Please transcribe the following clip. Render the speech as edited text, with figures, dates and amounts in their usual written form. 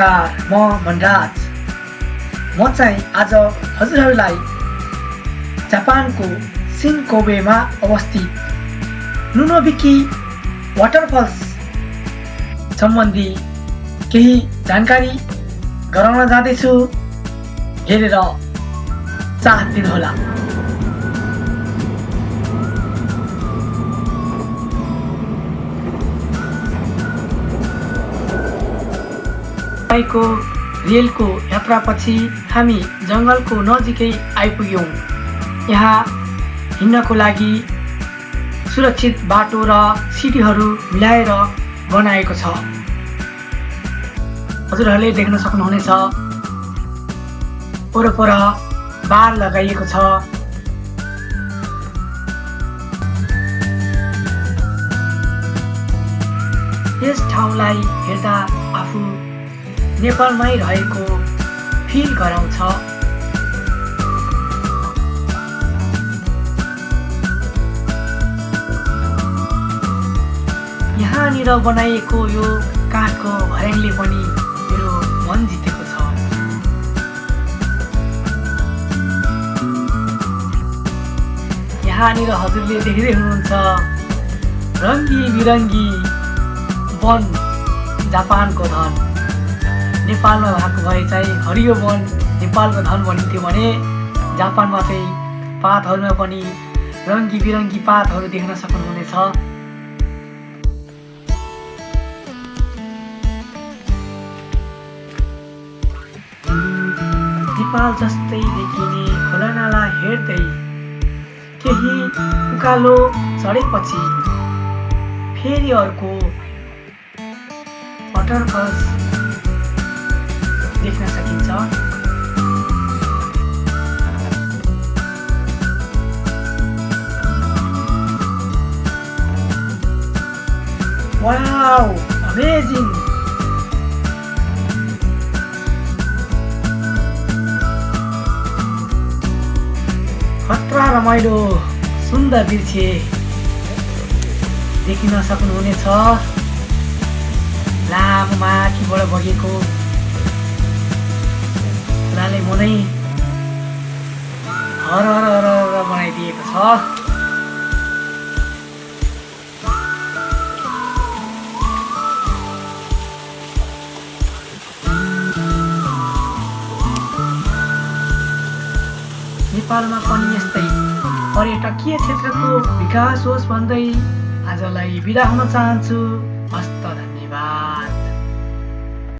नमस्कार, म मनराज। म चाहिँ आज हजुरहरूलाई जापानको शिनकोबेमा अवस्थित नुनोबिकी वाटरफल्स सम्बन्धी केही जानकारी गराउन जाँदैछु। हेरेर साथ दिनुहोला। को रेलको यात्रापछि हामी जङ्गलको नजिकै आइपुग्यौँ। यहाँ हिँड्नको लागि सुरक्षित बाटो र सिडीहरू मिलाएर बनाएको छ। हजुरहरूले देख्न सक्नुहुनेछ वरपर बार लगाइएको छ। यस ठाउँलाई हेर्दा आफू नेपालमै रहेको फिल गराउँछ। यहाँनिर बनाइएको यो काठको भर्याङले पनि मेरो मन जितेको छ। यहाँनिर हजुरले देख्दै हुनुहुन्छ रङ्गी बिरङ्गी वन, जापानको धन। नेपालमा भएको भए चाहिँ हरियो वन नेपालको धन भनिन्थ्यो भने जापानमा चाहिँ पातहरूमा पनि रङ्गी बिरङ्गी पातहरू देख्न सक्नुहुनेछ। नेपाल जस्तै देखिने खोलानाला हेर्दै केही उकालो चढेपछि फेरि अर्को वाटरफल्स देख्न सकिन्छ। Wow, amazing! खतरा रमाइलो सुन्दर दृश्य देखिन सक्नुहुनेछ। लामो माथिबाट बगेको खोलाले मनै हर हर हर हर बनाइदिएको छ। नेपालमा पनि यस्तै पर्यटकीय क्षेत्रको विकास होस् भन्दै आजलाई बिदा हुन चाहन्छु। हस्त धन्यवाद।